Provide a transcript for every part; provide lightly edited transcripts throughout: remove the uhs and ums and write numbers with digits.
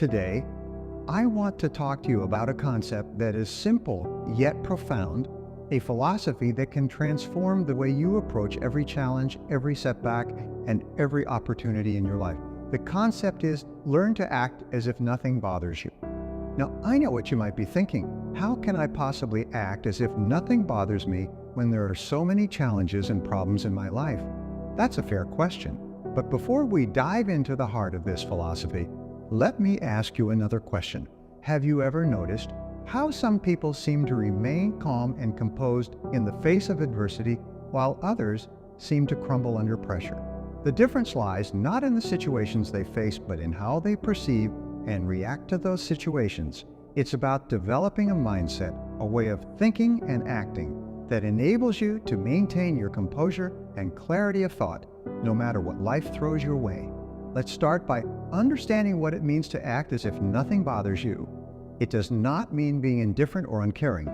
Today, I want to talk to you about a concept that is simple yet profound, a philosophy that can transform the way you approach every challenge, every setback, and every opportunity in your life. The concept is learn to act as if nothing bothers you. Now, I know what you might be thinking. How can I possibly act as if nothing bothers me when there are so many challenges and problems in my life? That's a fair question. But before we dive into the heart of this philosophy, let me ask you another question. Have you ever noticed how some people seem to remain calm and composed in the face of adversity, while others seem to crumble under pressure? The difference lies not in the situations they face, but in how they perceive and react to those situations. It's about developing a mindset, a way of thinking and acting that enables you to maintain your composure and clarity of thought, no matter what life throws your way. Let's start by understanding what it means to act as if nothing bothers you. It does not mean being indifferent or uncaring.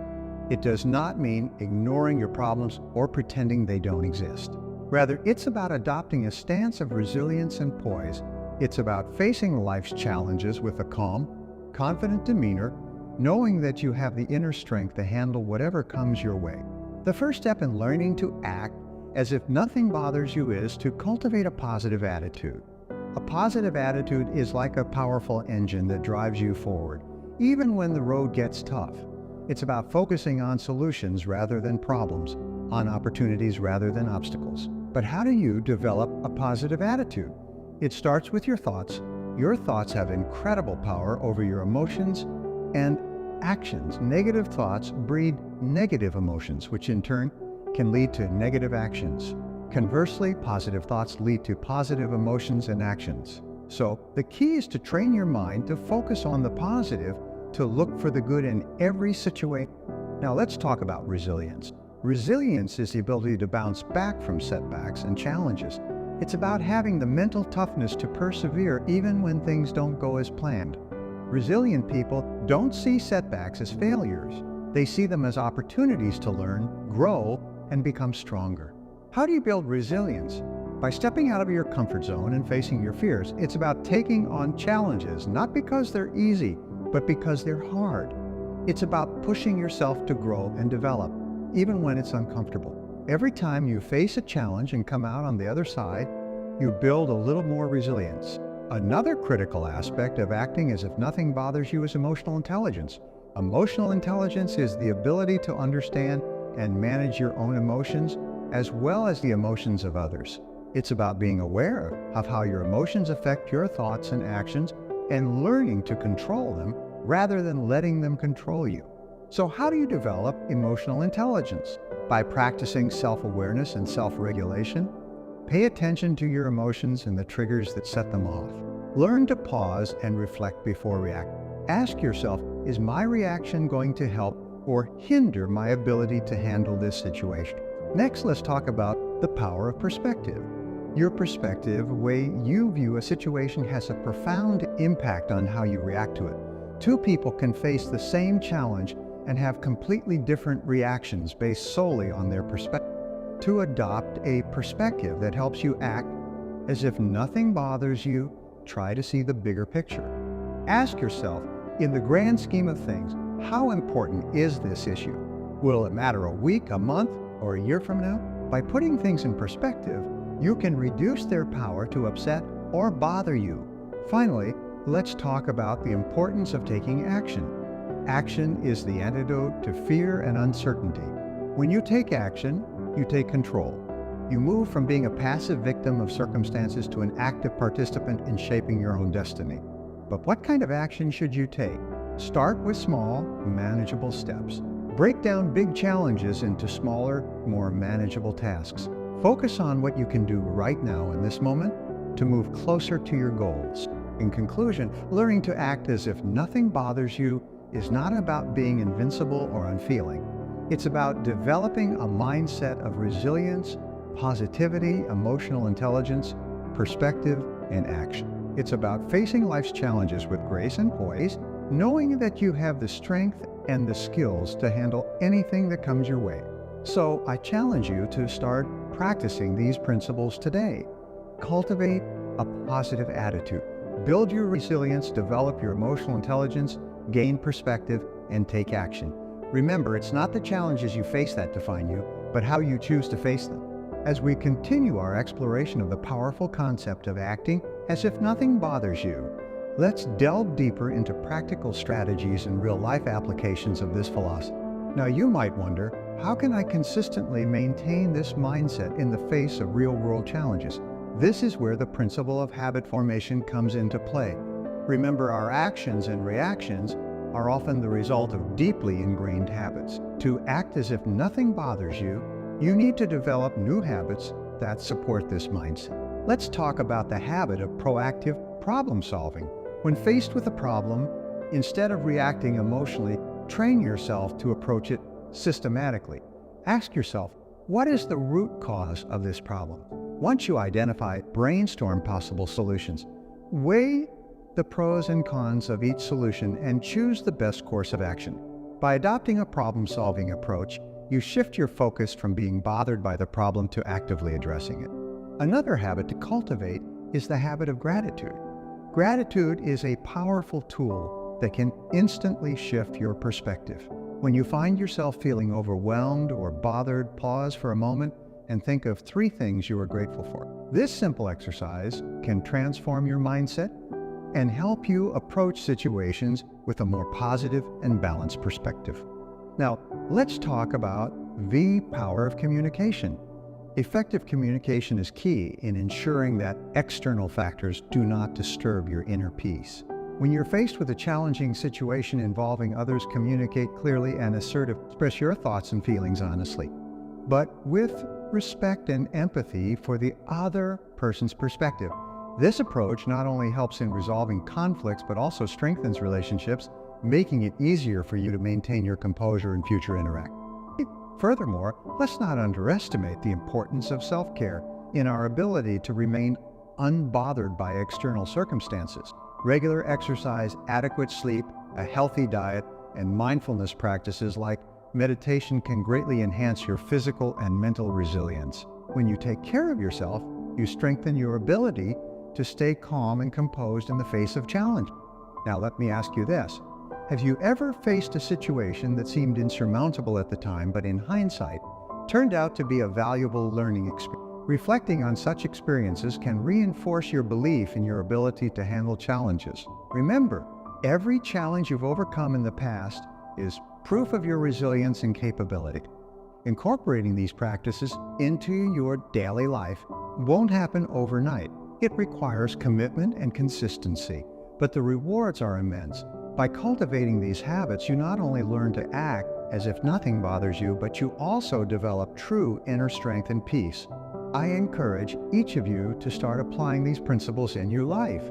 It does not mean ignoring your problems or pretending they don't exist. Rather, it's about adopting a stance of resilience and poise. It's about facing life's challenges with a calm, confident demeanor, knowing that you have the inner strength to handle whatever comes your way. The first step in learning to act as if nothing bothers you is to cultivate a positive attitude. A positive attitude is like a powerful engine that drives you forward, even when the road gets tough. It's about focusing on solutions rather than problems, on opportunities rather than obstacles. But how do you develop a positive attitude? It starts with your thoughts. Your thoughts have incredible power over your emotions and actions. Negative thoughts breed negative emotions, which in turn can lead to negative actions. Conversely, positive thoughts lead to positive emotions and actions. So the key is to train your mind to focus on the positive, to look for the good in every situation. Now let's talk about resilience. Resilience is the ability to bounce back from setbacks and challenges. It's about having the mental toughness to persevere even when things don't go as planned. Resilient people don't see setbacks as failures. They see them as opportunities to learn, grow, and become stronger. How do you build resilience? By stepping out of your comfort zone and facing your fears. It's about taking on challenges, not because they're easy, but because they're hard. It's about pushing yourself to grow and develop, even when it's uncomfortable. Every time you face a challenge and come out on the other side, you build a little more resilience. Another critical aspect of acting as if nothing bothers you is emotional intelligence. Emotional intelligence is the ability to understand and manage your own emotions, as well as the emotions of others. It's about being aware of how your emotions affect your thoughts and actions and learning to control them rather than letting them control you. So how do you develop emotional intelligence? By practicing self-awareness and self-regulation. Pay attention to your emotions and the triggers that set them off. Learn to pause and reflect before reacting. Ask yourself, is my reaction going to help or hinder my ability to handle this situation? Next, let's talk about the power of perspective. Your perspective, the way you view a situation, has a profound impact on how you react to it. Two people can face the same challenge and have completely different reactions based solely on their perspective. To adopt a perspective that helps you act as if nothing bothers you, try to see the bigger picture. Ask yourself, in the grand scheme of things, how important is this issue? Will it matter a week, a month, or a year from now? By putting things in perspective, you can reduce their power to upset or bother you. Finally, let's talk about the importance of taking action. Action is the antidote to fear and uncertainty. When you take action, you take control. You move from being a passive victim of circumstances to an active participant in shaping your own destiny. But what kind of action should you take? Start with small, manageable steps. Break down big challenges into smaller, more manageable tasks. Focus on what you can do right now in this moment to move closer to your goals. In conclusion, learning to act as if nothing bothers you is not about being invincible or unfeeling. It's about developing a mindset of resilience, positivity, emotional intelligence, perspective, and action. It's about facing life's challenges with grace and poise, knowing that you have the strength and the skills to handle anything that comes your way. So I challenge you to start practicing these principles today. Cultivate a positive attitude. Build your resilience, develop your emotional intelligence, gain perspective, and take action. Remember, it's not the challenges you face that define you, but how you choose to face them. As we continue our exploration of the powerful concept of acting as if nothing bothers you, let's delve deeper into practical strategies and real-life applications of this philosophy. Now, you might wonder, how can I consistently maintain this mindset in the face of real-world challenges? This is where the principle of habit formation comes into play. Remember, our actions and reactions are often the result of deeply ingrained habits. To act as if nothing bothers you, you need to develop new habits that support this mindset. Let's talk about the habit of proactive problem solving. When faced with a problem, instead of reacting emotionally, train yourself to approach it systematically. Ask yourself, what is the root cause of this problem? Once you identify, brainstorm possible solutions. Weigh the pros and cons of each solution and choose the best course of action. By adopting a problem-solving approach, you shift your focus from being bothered by the problem to actively addressing it. Another habit to cultivate is the habit of gratitude. Gratitude is a powerful tool that can instantly shift your perspective. When you find yourself feeling overwhelmed or bothered, pause for a moment and think of 3 things you are grateful for. This simple exercise can transform your mindset and help you approach situations with a more positive and balanced perspective. Now, let's talk about the power of communication. Effective communication is key in ensuring that external factors do not disturb your inner peace. When you're faced with a challenging situation involving others, communicate clearly and assertively. Express your thoughts and feelings honestly, but with respect and empathy for the other person's perspective. This approach not only helps in resolving conflicts, but also strengthens relationships, making it easier for you to maintain your composure in future interactions. Furthermore, let's not underestimate the importance of self-care in our ability to remain unbothered by external circumstances. Regular exercise, adequate sleep, a healthy diet, and mindfulness practices like meditation can greatly enhance your physical and mental resilience. When you take care of yourself, you strengthen your ability to stay calm and composed in the face of challenge. Now, let me ask you this. Have you ever faced a situation that seemed insurmountable at the time, but in hindsight, turned out to be a valuable learning experience? Reflecting on such experiences can reinforce your belief in your ability to handle challenges. Remember, every challenge you've overcome in the past is proof of your resilience and capability. Incorporating these practices into your daily life won't happen overnight. It requires commitment and consistency, but the rewards are immense. By cultivating these habits, you not only learn to act as if nothing bothers you, but you also develop true inner strength and peace. I encourage each of you to start applying these principles in your life.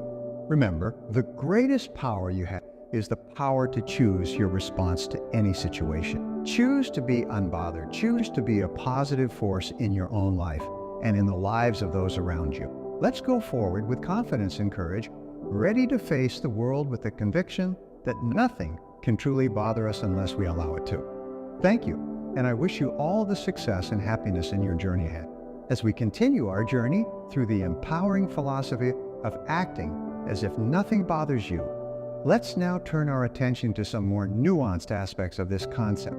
Remember, the greatest power you have is the power to choose your response to any situation. Choose to be unbothered. Choose to be a positive force in your own life and in the lives of those around you. Let's go forward with confidence and courage, ready to face the world with the conviction that nothing can truly bother us unless we allow it to. Thank you, and I wish you all the success and happiness in your journey ahead. As we continue our journey through the empowering philosophy of acting as if nothing bothers you, let's now turn our attention to some more nuanced aspects of this concept,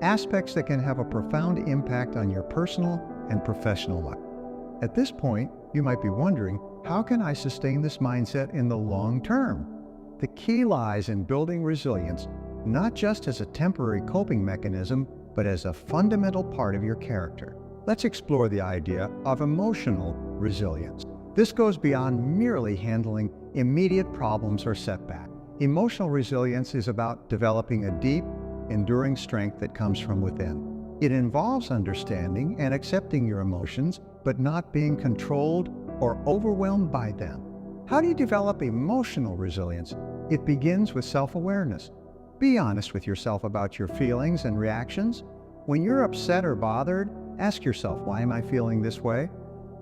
aspects that can have a profound impact on your personal and professional life. At this point, you might be wondering, how can I sustain this mindset in the long term? The key lies in building resilience, not just as a temporary coping mechanism, but as a fundamental part of your character. Let's explore the idea of emotional resilience. This goes beyond merely handling immediate problems or setbacks. Emotional resilience is about developing a deep, enduring strength that comes from within. It involves understanding and accepting your emotions, but not being controlled or overwhelmed by them. How do you develop emotional resilience? It begins with self-awareness. Be honest with yourself about your feelings and reactions. When you're upset or bothered, ask yourself, why am I feeling this way?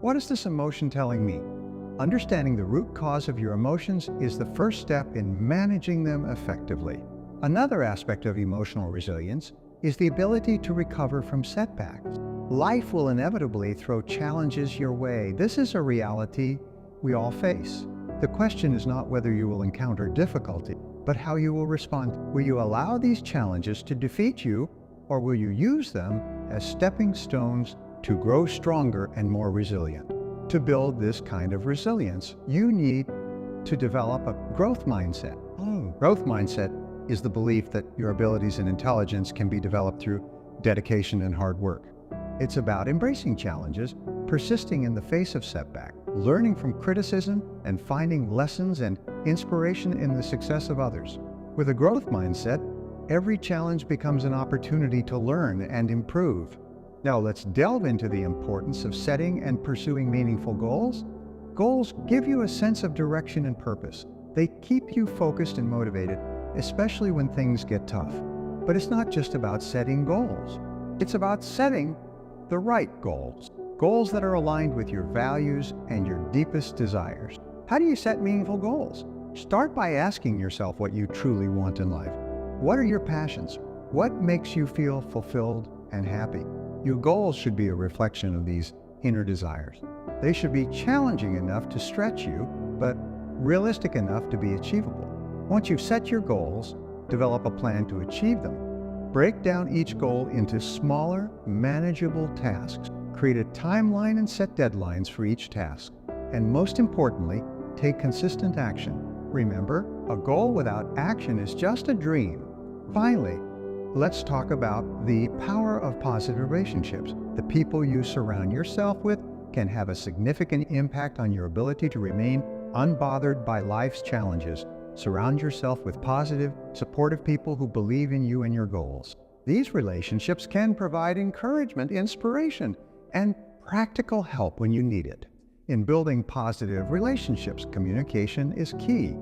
What is this emotion telling me? Understanding the root cause of your emotions is the first step in managing them effectively. Another aspect of emotional resilience is the ability to recover from setbacks. Life will inevitably throw challenges your way. This is a reality we all face. The question is not whether you will encounter difficulty, but how you will respond. Will you allow these challenges to defeat you, or will you use them as stepping stones to grow stronger and more resilient? To build this kind of resilience, you need to develop a growth mindset. Growth mindset is the belief that your abilities and intelligence can be developed through dedication and hard work. It's about embracing challenges, persisting in the face of setback, learning from criticism, and finding lessons and inspiration in the success of others. With a growth mindset, every challenge becomes an opportunity to learn and improve. Now let's delve into the importance of setting and pursuing meaningful goals. Goals give you a sense of direction and purpose. They keep you focused and motivated, especially when things get tough. But it's not just about setting goals. It's about setting the right goals. Goals that are aligned with your values and your deepest desires. How do you set meaningful goals? Start by asking yourself what you truly want in life. What are your passions? What makes you feel fulfilled and happy? Your goals should be a reflection of these inner desires. They should be challenging enough to stretch you, but realistic enough to be achievable. Once you've set your goals, develop a plan to achieve them. Break down each goal into smaller, manageable tasks. Create a timeline and set deadlines for each task. And most importantly, take consistent action. Remember, a goal without action is just a dream. Finally, let's talk about the power of positive relationships. The people you surround yourself with can have a significant impact on your ability to remain unbothered by life's challenges. Surround yourself with positive, supportive people who believe in you and your goals. These relationships can provide encouragement, inspiration, and practical help when you need it. In building positive relationships, communication is key.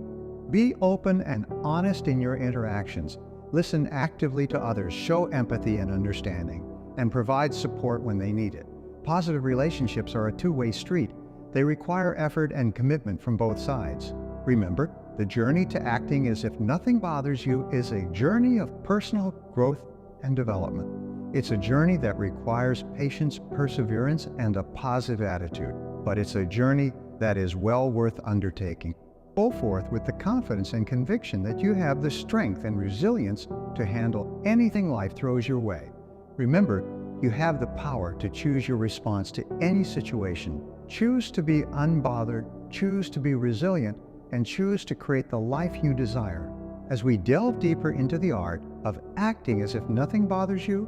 Be open and honest in your interactions. Listen actively to others, show empathy and understanding, and provide support when they need it. Positive relationships are a two-way street. They require effort and commitment from both sides. Remember, the journey to acting as if nothing bothers you is a journey of personal growth and development. It's a journey that requires patience, perseverance, and a positive attitude. But it's a journey that is well worth undertaking. Go forth with the confidence and conviction that you have the strength and resilience to handle anything life throws your way. Remember, you have the power to choose your response to any situation. Choose to be unbothered, choose to be resilient, and choose to create the life you desire. As we delve deeper into the art of acting as if nothing bothers you,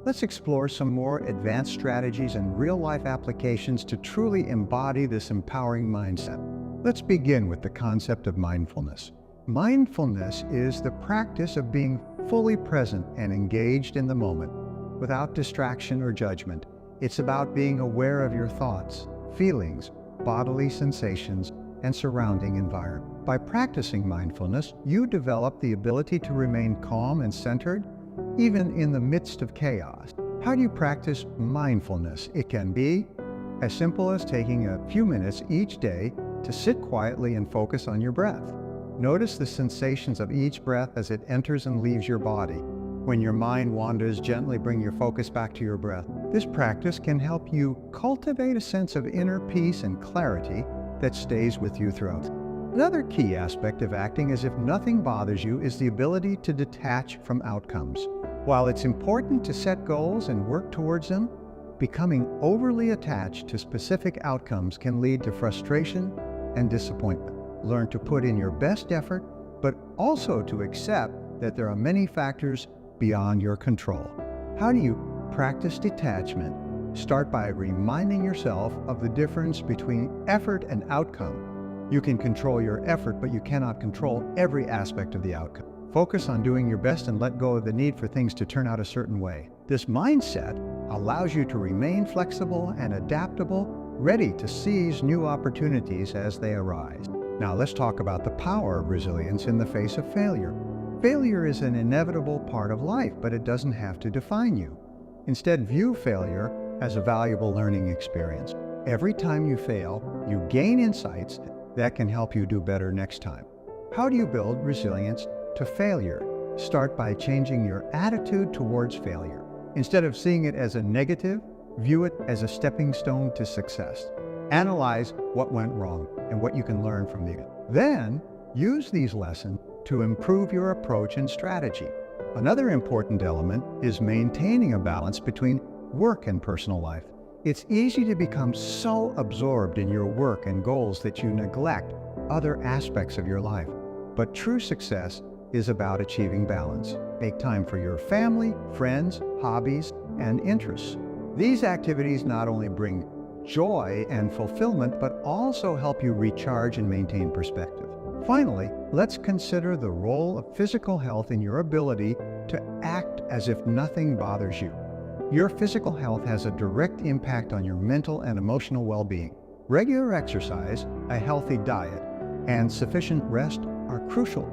let's explore some more advanced strategies and real-life applications to truly embody this empowering mindset. Let's begin with the concept of mindfulness. Mindfulness is the practice of being fully present and engaged in the moment, without distraction or judgment. It's about being aware of your thoughts, feelings, bodily sensations, and surrounding environment. By practicing mindfulness, you develop the ability to remain calm and centered, even in the midst of chaos. How do you practice mindfulness? It can be as simple as taking a few minutes each day to sit quietly and focus on your breath. Notice the sensations of each breath as it enters and leaves your body. When your mind wanders, gently bring your focus back to your breath. This practice can help you cultivate a sense of inner peace and clarity that stays with you throughout. Another key aspect of acting as if nothing bothers you is the ability to detach from outcomes. While it's important to set goals and work towards them, becoming overly attached to specific outcomes can lead to frustration and disappointment. Learn to put in your best effort, but also to accept that there are many factors beyond your control. How do you practice detachment? Start by reminding yourself of the difference between effort and outcome. You can control your effort, but you cannot control every aspect of the outcome. Focus on doing your best and let go of the need for things to turn out a certain way. This mindset allows you to remain flexible and adaptable, ready to seize new opportunities as they arise. Now let's talk about the power of resilience in the face of failure. Failure is an inevitable part of life, but it doesn't have to define you. Instead, view failure as a valuable learning experience. Every time you fail, you gain insights that can help you do better next time. How do you build resilience to failure? Start by changing your attitude towards failure. Instead of seeing it as a negative, view it as a stepping stone to success. Analyze what went wrong and what you can learn from it. Then, use these lessons to improve your approach and strategy. Another important element is maintaining a balance between work and personal life. It's easy to become so absorbed in your work and goals that you neglect other aspects of your life. But true success is about achieving balance. Make time for your family, friends, hobbies, and interests. These activities not only bring joy and fulfillment, but also help you recharge and maintain perspective. Finally, let's consider the role of physical health in your ability to act as if nothing bothers you. Your physical health has a direct impact on your mental and emotional well-being. Regular exercise, a healthy diet, and sufficient rest are crucial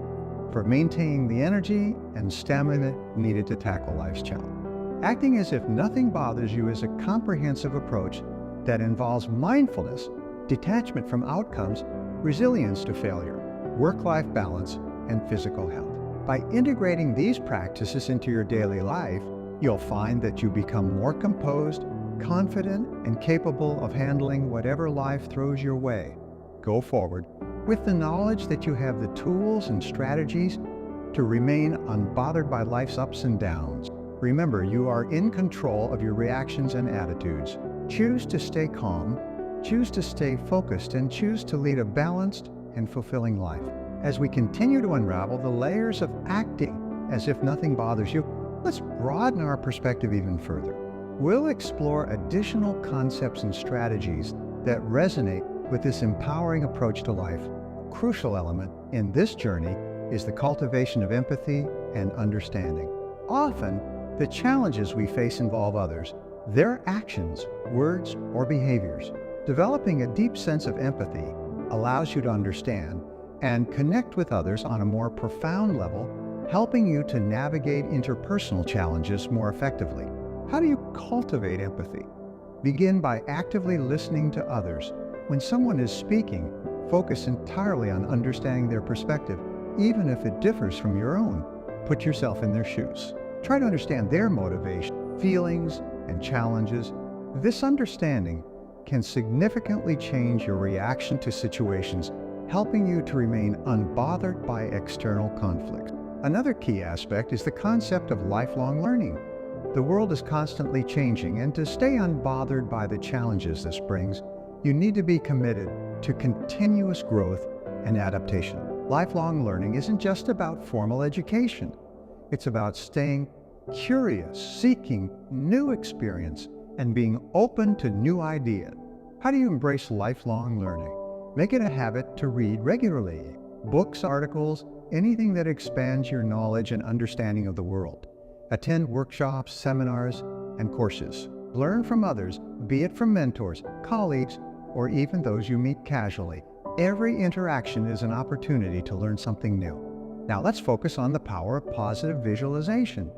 for maintaining the energy and stamina needed to tackle life's challenge. Acting as if nothing bothers you is a comprehensive approach that involves mindfulness, detachment from outcomes, resilience to failure, work-life balance, and physical health. By integrating these practices into your daily life, you'll find that you become more composed, confident, and capable of handling whatever life throws your way. Go forward with the knowledge that you have the tools and strategies to remain unbothered by life's ups and downs. Remember, you are in control of your reactions and attitudes. Choose to stay calm, choose to stay focused, and choose to lead a balanced and fulfilling life. As we continue to unravel the layers of acting as if nothing bothers you, let's broaden our perspective even further. We'll explore additional concepts and strategies that resonate with this empowering approach to life. A crucial element in this journey is the cultivation of empathy and understanding. Often, the challenges we face involve others, their actions, words, or behaviors. Developing a deep sense of empathy allows you to understand and connect with others on a more profound level, helping you to navigate interpersonal challenges more effectively. How do you cultivate empathy? Begin by actively listening to others. When someone is speaking, focus entirely on understanding their perspective, even if it differs from your own. Put yourself in their shoes. Try to understand their motivation, feelings, and challenges. This understanding can significantly change your reaction to situations, helping you to remain unbothered by external conflict. Another key aspect is the concept of lifelong learning. The world is constantly changing, and to stay unbothered by the challenges this brings, you need to be committed to continuous growth and adaptation. Lifelong learning isn't just about formal education. It's about staying curious, seeking new experience, and being open to new ideas. How do you embrace lifelong learning? Make it a habit to read regularly. Books, articles, anything that expands your knowledge and understanding of the world. Attend workshops, seminars, and courses. Learn from others, be it from mentors, colleagues, or even those you meet casually. Every interaction is an opportunity to learn something new. Now let's focus on the power of positive visualization.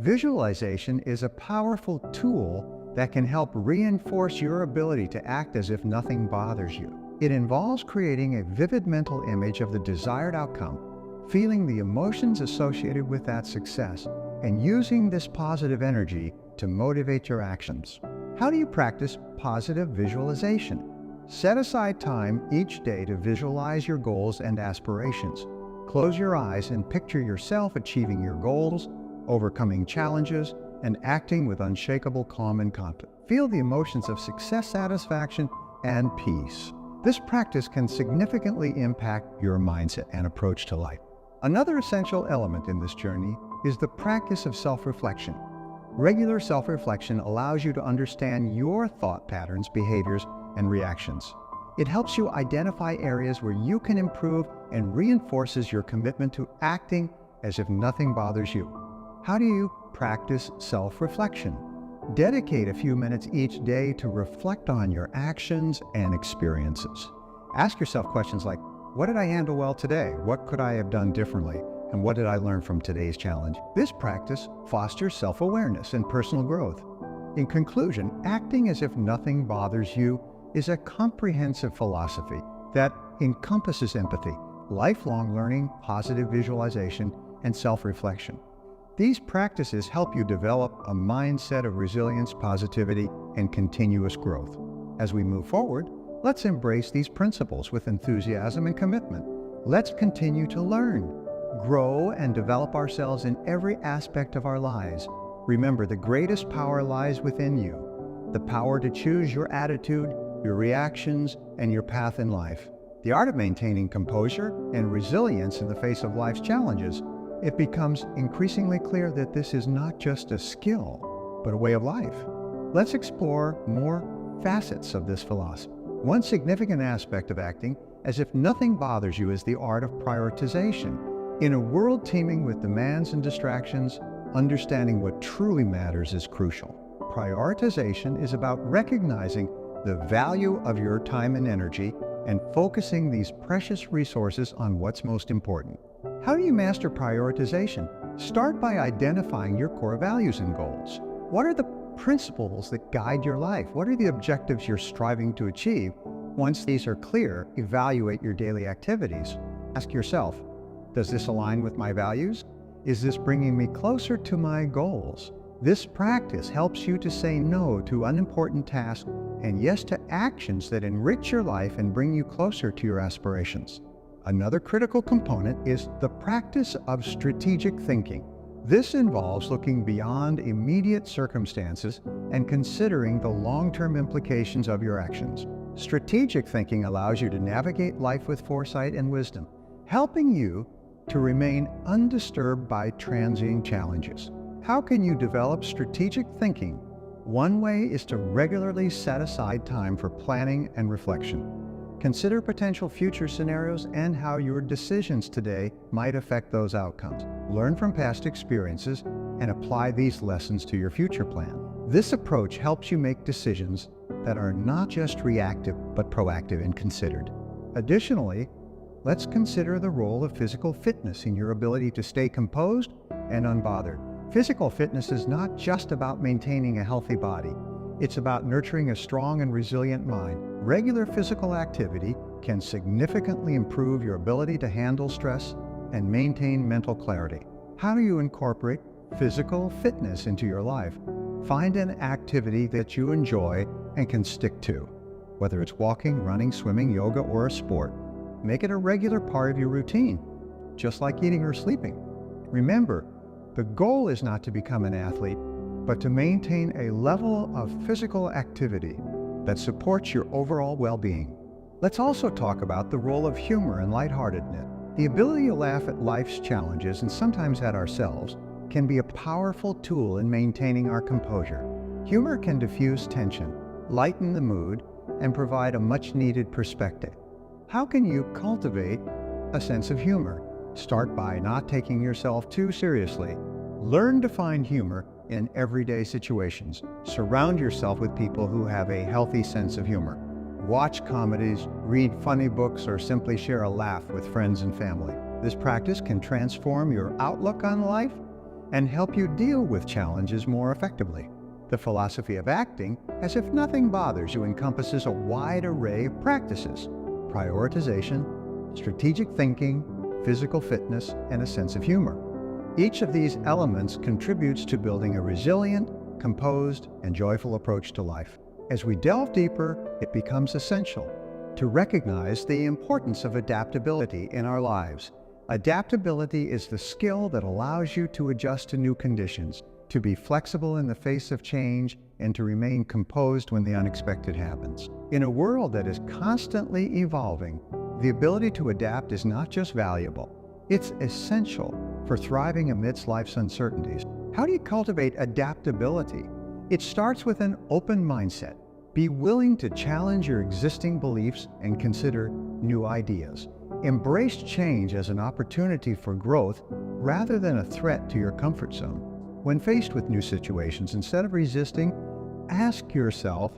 Visualization is a powerful tool that can help reinforce your ability to act as if nothing bothers you. It involves creating a vivid mental image of the desired outcome, feeling the emotions associated with that success, and using this positive energy to motivate your actions. How do you practice positive visualization? Set aside time each day to visualize your goals and aspirations. Close your eyes and picture yourself achieving your goals, overcoming challenges, and acting with unshakable calm and confidence. Feel the emotions of success, satisfaction, and peace. This practice can significantly impact your mindset and approach to life. Another essential element in this journey is the practice of self-reflection. Regular self-reflection allows you to understand your thought patterns, behaviors, and reactions. It helps you identify areas where you can improve and reinforces your commitment to acting as if nothing bothers you. How do you practice self-reflection? Dedicate a few minutes each day to reflect on your actions and experiences. Ask yourself questions like, what did I handle well today? What could I have done differently? And what did I learn from today's challenge? This practice fosters self-awareness and personal growth. In conclusion, acting as if nothing bothers you is a comprehensive philosophy that encompasses empathy, lifelong learning, positive visualization, and self-reflection. These practices help you develop a mindset of resilience, positivity, and continuous growth. As we move forward, let's embrace these principles with enthusiasm and commitment. Let's continue to learn, grow, and develop ourselves in every aspect of our lives. Remember, the greatest power lies within you, the power to choose your attitude, your reactions, and your path in life. The art of maintaining composure and resilience in the face of life's challenges. It becomes increasingly clear that this is not just a skill, but a way of life. Let's explore more facets of this philosophy. One significant aspect of acting, as if nothing bothers you, is the art of prioritization. In a world teeming with demands and distractions, understanding what truly matters is crucial. Prioritization is about recognizing the value of your time and energy and focusing these precious resources on what's most important. How do you master prioritization? Start by identifying your core values and goals. What are the principles that guide your life? What are the objectives you're striving to achieve? Once these are clear, evaluate your daily activities. Ask yourself, does this align with my values? Is this bringing me closer to my goals? This practice helps you to say no to unimportant tasks and yes to actions that enrich your life and bring you closer to your aspirations. Another critical component is the practice of strategic thinking. This involves looking beyond immediate circumstances and considering the long-term implications of your actions. Strategic thinking allows you to navigate life with foresight and wisdom, helping you to remain undisturbed by transient challenges. How can you develop strategic thinking? One way is to regularly set aside time for planning and reflection. Consider potential future scenarios and how your decisions today might affect those outcomes. Learn from past experiences and apply these lessons to your future plan. This approach helps you make decisions that are not just reactive but proactive and considered. Additionally, let's consider the role of physical fitness in your ability to stay composed and unbothered. Physical fitness is not just about maintaining a healthy body. It's about nurturing a strong and resilient mind. Regular physical activity can significantly improve your ability to handle stress and maintain mental clarity. How do you incorporate physical fitness into your life? Find an activity that you enjoy and can stick to, whether it's walking, running, swimming, yoga, or a sport. Make it a regular part of your routine, just like eating or sleeping. Remember, the goal is not to become an athlete, but to maintain a level of physical activity that supports your overall well-being. Let's also talk about the role of humor and lightheartedness. The ability to laugh at life's challenges and sometimes at ourselves can be a powerful tool in maintaining our composure. Humor can diffuse tension, lighten the mood, and provide a much-needed perspective. How can you cultivate a sense of humor? Start by not taking yourself too seriously. Learn to find humor in everyday situations. Surround yourself with people who have a healthy sense of humor. Watch comedies, read funny books, or simply share a laugh with friends and family. This practice can transform your outlook on life and help you deal with challenges more effectively. The philosophy of acting, as if nothing bothers you, encompasses a wide array of practices: prioritization, strategic thinking, physical fitness, and a sense of humor. Each of these elements contributes to building a resilient, composed, and joyful approach to life. As we delve deeper, it becomes essential to recognize the importance of adaptability in our lives. Adaptability is the skill that allows you to adjust to new conditions, to be flexible in the face of change, and to remain composed when the unexpected happens. In a world that is constantly evolving, the ability to adapt is not just valuable, it's essential for thriving amidst life's uncertainties. How do you cultivate adaptability? It starts with an open mindset. Be willing to challenge your existing beliefs and consider new ideas. Embrace change as an opportunity for growth rather than a threat to your comfort zone. When faced with new situations, instead of resisting, ask yourself,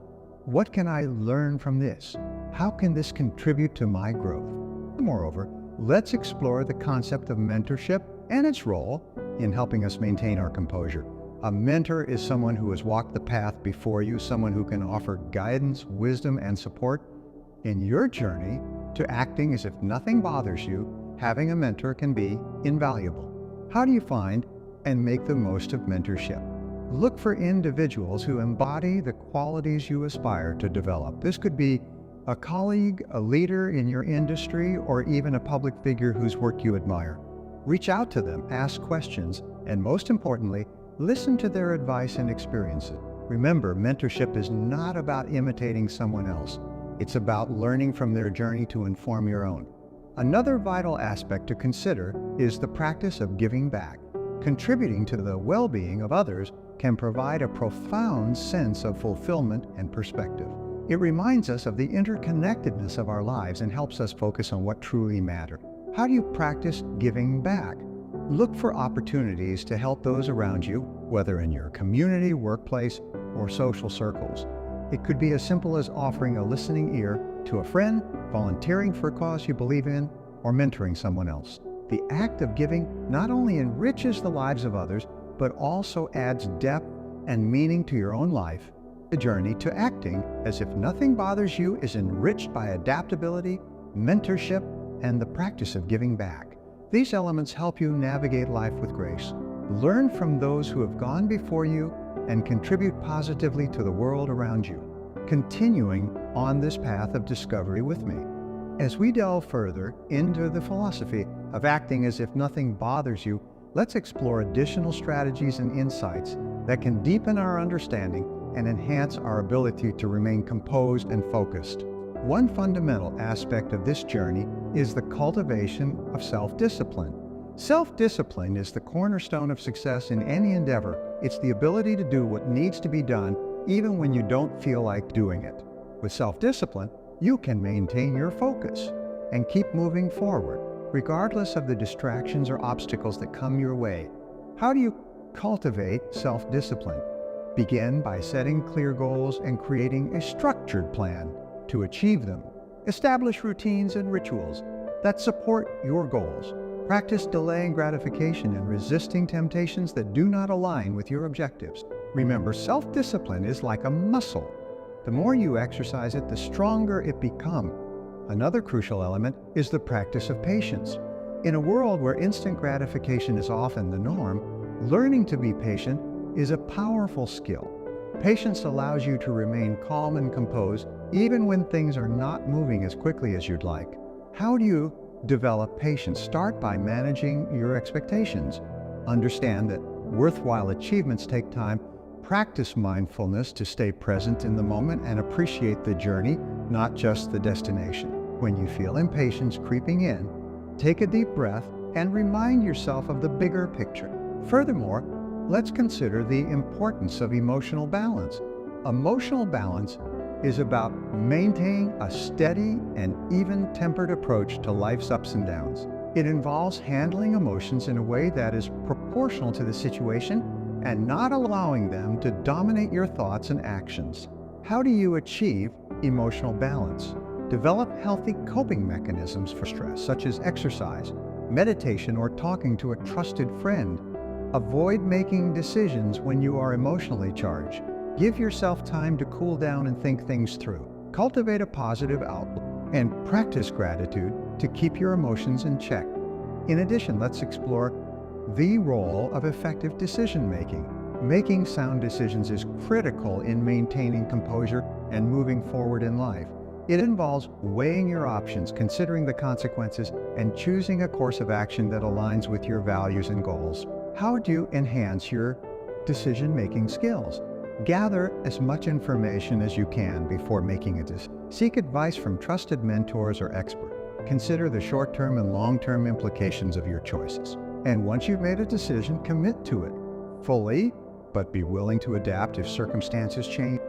what can I learn from this? How can this contribute to my growth? Moreover, let's explore the concept of mentorship and its role in helping us maintain our composure. A mentor is someone who has walked the path before you, someone who can offer guidance, wisdom, and support in your journey to acting as if nothing bothers you. Having a mentor can be invaluable. How do you find and make the most of mentorship? Look for individuals who embody the qualities you aspire to develop. This could be a colleague, a leader in your industry, or even a public figure whose work you admire. Reach out to them, ask questions, and most importantly, listen to their advice and experiences. Remember, mentorship is not about imitating someone else. It's about learning from their journey to inform your own. Another vital aspect to consider is the practice of giving back. Contributing to the well-being of others can provide a profound sense of fulfillment and perspective. It reminds us of the interconnectedness of our lives and helps us focus on what truly matters. How do you practice giving back? Look for opportunities to help those around you, whether in your community, workplace, or social circles. It could be as simple as offering a listening ear to a friend, volunteering for a cause you believe in, or mentoring someone else. The act of giving not only enriches the lives of others, but also adds depth and meaning to your own life. The journey to acting as if nothing bothers you is enriched by adaptability, mentorship, and the practice of giving back. These elements help you navigate life with grace. Learn from those who have gone before you and contribute positively to the world around you. Continuing on this path of discovery with me. As we delve further into the philosophy of acting as if nothing bothers you, let's explore additional strategies and insights that can deepen our understanding and enhance our ability to remain composed and focused. One fundamental aspect of this journey is the cultivation of self-discipline. Self-discipline is the cornerstone of success in any endeavor. It's the ability to do what needs to be done even when you don't feel like doing it. With self-discipline, you can maintain your focus and keep moving forward, regardless of the distractions or obstacles that come your way. How do you cultivate self-discipline? Begin by setting clear goals and creating a structured plan to achieve them. Establish routines and rituals that support your goals. Practice delaying gratification and resisting temptations that do not align with your objectives. Remember, self-discipline is like a muscle. The more you exercise it, the stronger it becomes. Another crucial element is the practice of patience. In a world where instant gratification is often the norm, learning to be patient is a powerful skill. Patience allows you to remain calm and composed even when things are not moving as quickly as you'd like. How do you develop patience? Start by managing your expectations. Understand that worthwhile achievements take time. Practice mindfulness to stay present in the moment and appreciate the journey, not just the destination. When you feel impatience creeping in, take a deep breath and remind yourself of the bigger picture. Furthermore, let's consider the importance of emotional balance. Emotional balance is about maintaining a steady and even-tempered approach to life's ups and downs. It involves handling emotions in a way that is proportional to the situation and not allowing them to dominate your thoughts and actions. How do you achieve emotional balance? Develop healthy coping mechanisms for stress, such as exercise, meditation, or talking to a trusted friend. Avoid making decisions when you are emotionally charged. Give yourself time to cool down and think things through. Cultivate a positive outlook and practice gratitude to keep your emotions in check. In addition, let's explore the role of effective decision-making. Making sound decisions is critical in maintaining composure and moving forward in life. It involves weighing your options, considering the consequences, and choosing a course of action that aligns with your values and goals. How do you enhance your decision-making skills? Gather as much information as you can before making a decision. Seek advice from trusted mentors or experts. Consider the short-term and long-term implications of your choices. And once you've made a decision, commit to it fully, but be willing to adapt if circumstances change.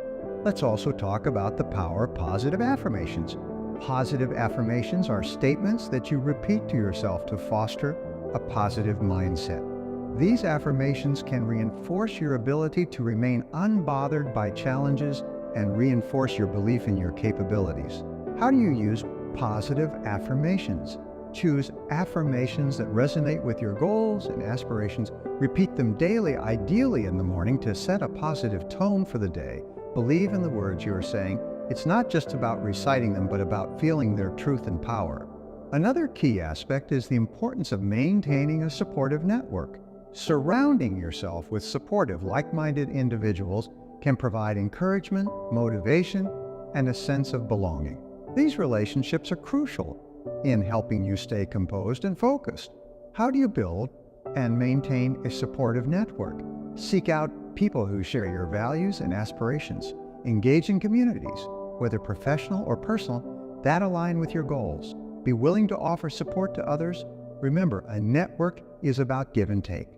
Let's also talk about the power of positive affirmations. Positive affirmations are statements that you repeat to yourself to foster a positive mindset. These affirmations can reinforce your ability to remain unbothered by challenges and reinforce your belief in your capabilities. How do you use positive affirmations? Choose affirmations that resonate with your goals and aspirations. Repeat them daily, ideally in the morning, to set a positive tone for the day. Believe in the words you are saying. It's not just about reciting them, but about feeling their truth and power. Another key aspect is the importance of maintaining a supportive network. Surrounding yourself with supportive, like-minded individuals can provide encouragement, motivation, and a sense of belonging. These relationships are crucial in helping you stay composed and focused. How do you build and maintain a supportive network? Seek out people who share your values and aspirations. Engage in communities, whether professional or personal, that align with your goals. Be willing to offer support to others. Remember, a network is about give and take.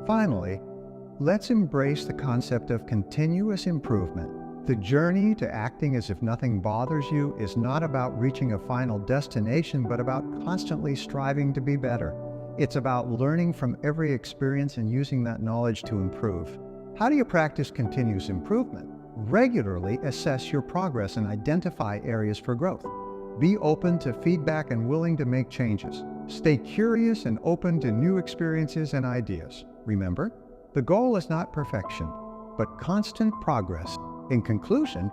Finally, let's embrace the concept of continuous improvement. The journey to acting as if nothing bothers you is not about reaching a final destination, but about constantly striving to be better. It's about learning from every experience and using that knowledge to improve. How do you practice continuous improvement? Regularly assess your progress and identify areas for growth. Be open to feedback and willing to make changes. Stay curious and open to new experiences and ideas. Remember, the goal is not perfection, but constant progress. In conclusion,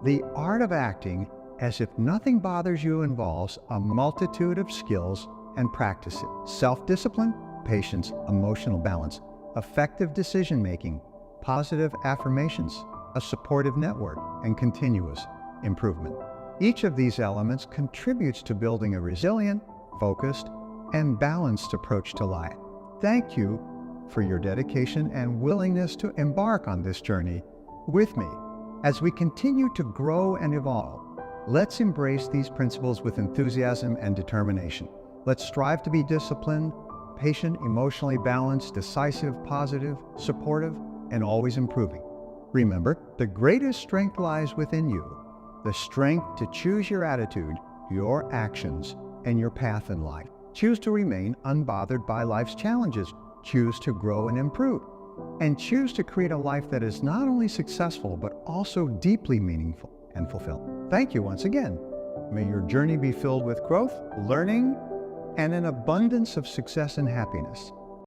the art of acting as if nothing bothers you involves a multitude of skills and practices: self-discipline, patience, emotional balance, effective decision-making, positive affirmations, a supportive network, and continuous improvement. Each of these elements contributes to building a resilient, focused, and balanced approach to life. Thank you for your dedication and willingness to embark on this journey with me. As we continue to grow and evolve, let's embrace these principles with enthusiasm and determination. Let's strive to be disciplined, patient, emotionally balanced, decisive, positive, supportive, and always improving. Remember, the greatest strength lies within you, the strength to choose your attitude, your actions, and your path in life. Choose to remain unbothered by life's challenges. Choose to grow and improve. And choose to create a life that is not only successful, but also deeply meaningful and fulfilling. Thank you once again. May your journey be filled with growth, learning, and an abundance of success and happiness.